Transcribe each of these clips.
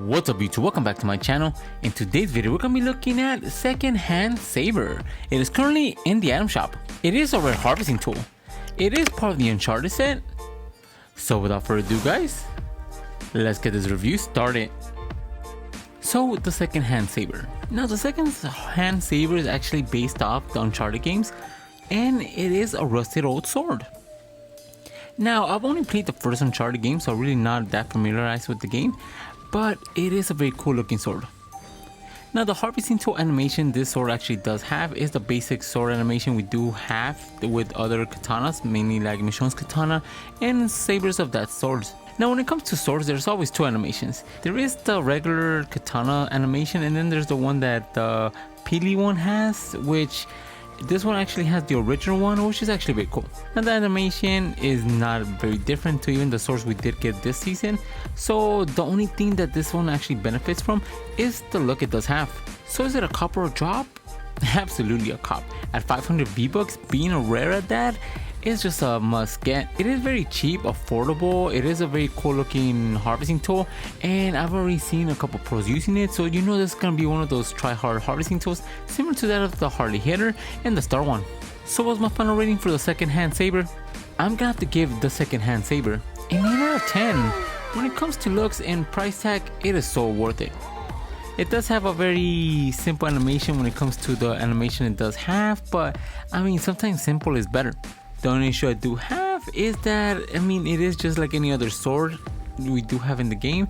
What's up YouTube, welcome back to my channel. In today's video we're going to be looking at second-hand saber. It is currently in the item shop. It is a rare harvesting tool. It is part of the Uncharted set. So without further ado guys, let's get this review started. So the second-hand saber. Now the second-hand saber is actually based off the Uncharted games, and it is a rusted old sword. Now I've only played the first Uncharted game, so I'm really not that familiarized with the game, but it is a very cool looking sword. Now the harvesting tool animation this sword actually does have is the basic sword animation we do have with other katanas, mainly like Michonne's katana and sabers of that swords. Now when it comes to swords, there's always two animations. There is the regular katana animation, and then there's the one that the Peely one has, which this one actually has the original one, which is actually very cool. Now the animation is not very different to even the swords we did get this season, so the only thing that this one actually benefits from is the look it does have. So is it a cop or a drop? Absolutely a cop. At 500 V-Bucks, being a rare at that is just a must get. It is very cheap, affordable, it is a very cool looking harvesting tool, and I've already seen a couple pros using it, so you know this is gonna be one of those try hard harvesting tools similar to that of the Harley Hitter and the Star one. So what's my final rating for the second-hand saber? I'm gonna have to give the second-hand saber an 8 out of 10. When it comes to looks and price tag, it is so worth it. It does have a very simple animation when it comes to the animation it does have, but I mean sometimes simple is better. The only issue I do have is that, I mean, it is just like any other sword we do have in the game,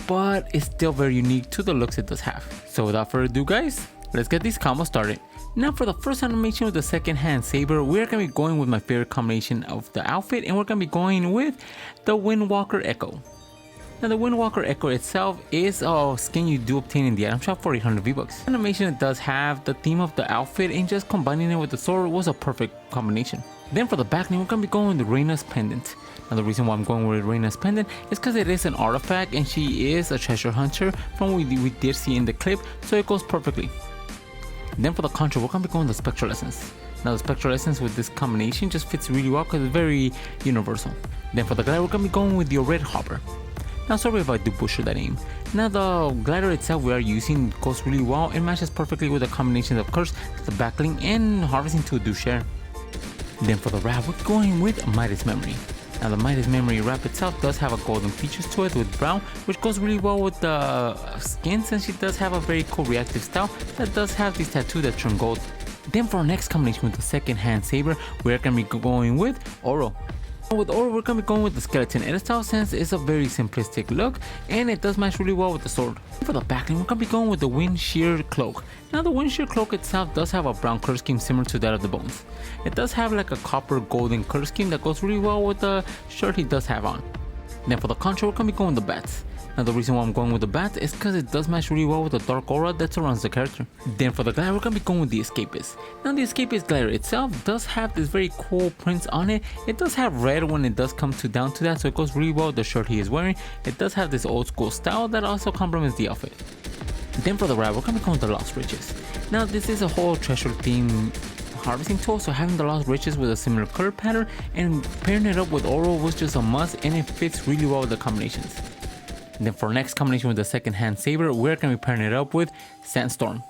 but it's still very unique to the looks it does have. So without further ado guys, let's get these combos started. Now for the first animation with the second-hand saber, we're going to be going with my favorite combination of the outfit, and we're going to be going with the Windwalker Echo. Now the Windwalker Echo itself is a skin you do obtain in the item shop for 800 V-Bucks. Animation it does have the theme of the outfit, and just combining it with the sword was a perfect combination. Then for the back name, we're going to be going with Reyna's Pendant. Now the reason why I'm going with Reyna's Pendant is because it is an artifact and she is a treasure hunter from what we did see in the clip, so it goes perfectly. Then for the contra, we're going to be going with the Spectral Essence. Now the Spectral Essence with this combination just fits really well because it's very universal. Then for the glider, we're going to be going with the Red Hopper. Now sorry if I do butcher that name. Now the glider itself we are using goes really well. It matches perfectly with the combinations of curse, the backling, and harvesting tool do share. Then for the wrap, we're going with Midas Memory. Now the Midas Memory wrap itself does have a golden features to it with brown, which goes really well with the skin since she does have a very cool reactive style that does have these tattoos that turn gold. Then for our next combination with the second-hand saber, we're going to be going with Oro. With Oro, we're going to be going with the skeleton edit style since it's a very simplistic look and it does match really well with the sword. For the backline, we're going to be going with the Windshear Cloak. Now the Windshear Cloak itself does have a brown color scheme similar to that of the bones. It does have like a copper golden color scheme that goes really well with the shirt he does have on. Then for the contra, we're going to be going with the bats. Now the reason why I'm going with the bat is because it does match really well with the dark aura that surrounds the character. Then for the glider, we're going to be going with the Escapist. Now the Escapist glider itself does have this very cool prints on it. It does have red when it does come down to that, so it goes really well with the shirt he is wearing. It does have this old school style that also complements the outfit. Then for the wrap, we're going to be going with the Lost Riches. Now this is a whole treasure theme harvesting tool, so having the Lost Riches with a similar color pattern and pairing it up with Oro was just a must, and it fits really well with the combinations. And then for our next combination with the second-hand saber, we're going to be pairing it up with Sandstorm.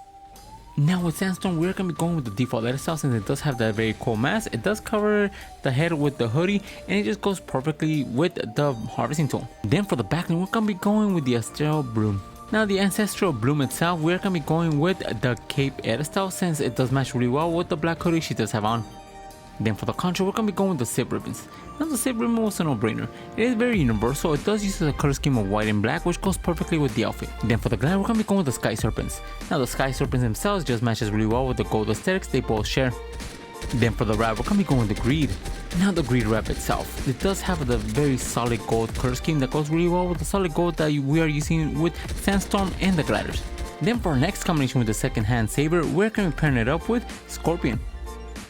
Now with Sandstorm, we're going to be going with the default edit style since it does have that very cool mask. It does cover the head with the hoodie and it just goes perfectly with the harvesting tool. Then for the backline, we're going to be going with the Ancestral Bloom. Now the Ancestral Bloom itself, we're going to be going with the cape edit style since it does match really well with the black hoodie she does have on. Then for the contra, we're going to be going with the zip ribbons. Now the zip ribbon was a no-brainer. It is very universal. It does use the color scheme of white and black, which goes perfectly with the outfit. Then for the glider, we're going to be going with the Sky Serpents. Now the Sky Serpents themselves just matches really well with the gold aesthetics they both share. Then for the wrap, we're going to be going with the Greed. Now the Greed wrap itself, it does have the very solid gold color scheme that goes really well with the solid gold that we are using with Sandstorm and the gliders. Then for our next combination with the second-hand saber, we're going to be pairing it up with Scorpion.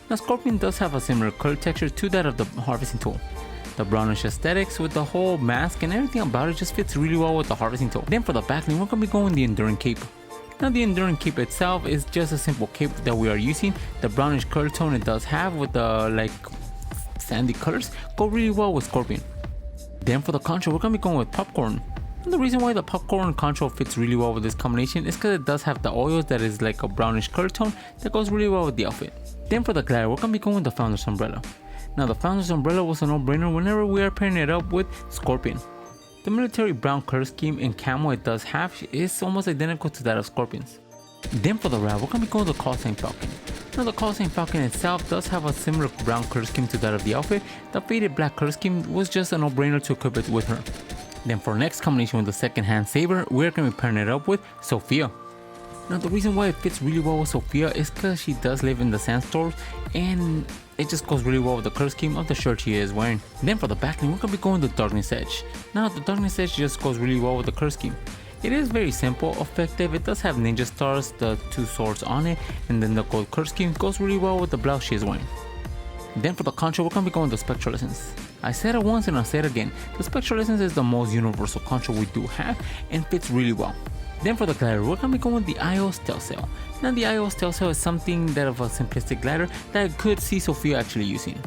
Now Scorpion does have a similar color texture to that of the harvesting tool. The brownish aesthetics with the whole mask and everything about it just fits really well with the harvesting tool. Then for the backline, we're going to be going with the Enduring Cape. Now the Enduring Cape itself is just a simple cape that we are using. The brownish color tone it does have with the like sandy colors go really well with Scorpion. Then for the contra, we're going to be going with Popcorn. And the reason why the popcorn control fits really well with this combination is because it does have the oils that is like a brownish color tone that goes really well with the outfit. Then for the glider, we're going to be going with the Founder's Umbrella. Now the Founder's Umbrella was a no-brainer whenever we are pairing it up with Scorpion. The military brown color scheme and camo it does have is almost identical to that of Scorpion's. Then for the wrap, we're going to be going with the Call Sign Falcon. Now the Call Sign Falcon itself does have a similar brown color scheme to that of the outfit. The faded black color scheme was just a no-brainer to equip it with her. Then for next combination with the second hand saber, we're going to be pairing it up with Sophia. Now the reason why it fits really well with Sophia is because she does live in the Sandstorm and it just goes really well with the color scheme of the shirt she is wearing. Then for the backline, we're going to be going with the Darkness Edge. Now the Darkness Edge just goes really well with the color scheme. It is very simple, effective, it does have ninja stars, the 2 swords on it, and then the gold color scheme goes really well with the blouse she is wearing. Then for the contra, we're going to be going with the Spectral Essence. I said it once and I'll say it again, the Spectral Essence is the most universal contra we do have and fits really well. Then for the glider, we're going to be going with the IO Stealth Sail. Now the IO Stealth Sail is something that of a simplistic glider that I could see Sophia actually using.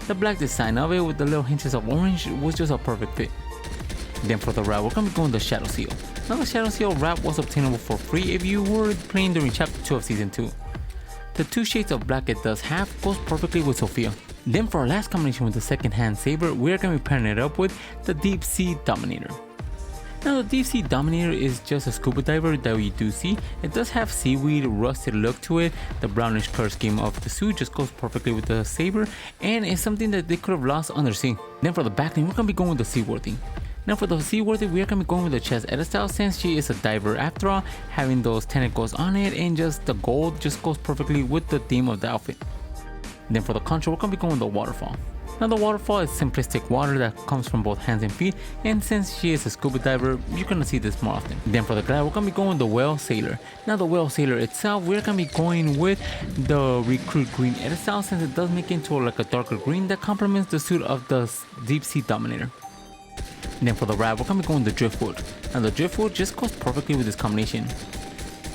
The black design of it with the little hints of orange was just a perfect fit. Then for the wrap, we're going to be going with the Shadow Seal. Now the Shadow Seal wrap was obtainable for free if you were playing during chapter 2 of season 2. The 2 shades of black it does have goes perfectly with Sophia. Then for our last combination with the second hand saber, we're going to be pairing it up with the Deepsea Dominator. Now the Deepsea Dominator is just a scuba diver that we do see. It does have seaweed rusted look to it. The brownish color scheme of the suit just goes perfectly with the saber and is something that they could have lost undersea. Then for the backline, we're going to be going with the Seaworthy. Now for the Seaworthy, we are going to be going with the chest edit style since she is a diver after all, having those tentacles on it and just the gold just goes perfectly with the theme of the outfit. Then for the contra, we're going to be going with the Waterfall. Now the Waterfall is simplistic water that comes from both hands and feet, and since she is a scuba diver, you're going to see this more often. Then for the glider, we're going to be going with the Whale Sailor. Now the Whale Sailor itself, we're going to be going with the Recruit Green edit style since it does make it into like a darker green that complements the suit of the Deepsea Dominator. Then for the wrap, we're going to be going with the Driftwood. Now the Driftwood just goes perfectly with this combination.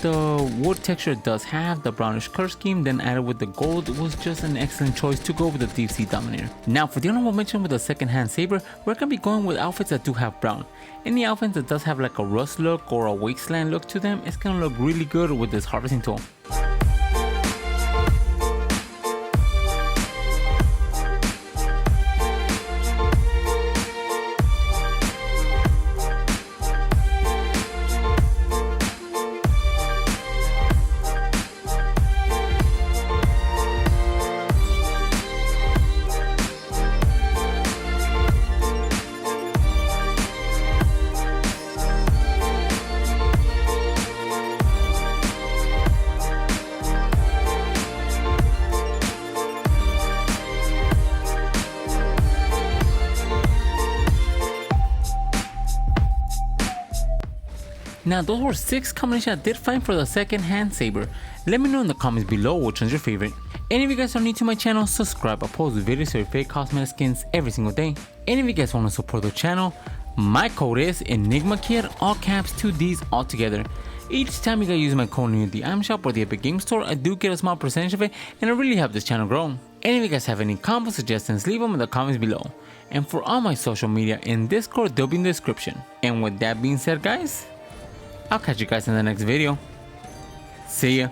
The wood texture it does have, the brownish color scheme, then added with the gold was just an excellent choice to go with the Deepsea Dominator. Now for the honorable mention with the second hand saber, we're going to be going with outfits that do have brown. Any outfit that does have like a rust look or a wasteland look to them, it's going to look really good with this harvesting tool. Now those were 6 combinations I did find for the second hand saber. Let me know in the comments below which one's your favorite. And if you guys are new to my channel, subscribe. I post videos for your fake cosmetic skins every single day. And if you guys want to support the channel, my code is ENIGMAKIDD, all caps 2 Ds all together. Each time you guys use my code in the item shop or the Epic Game Store, I do get a small percentage of it and I really help this channel grow. And if you guys have any combo suggestions, leave them in the comments below. And for all my social media and Discord, they'll be in the description. And with that being said guys, I'll catch you guys in the next video. See ya.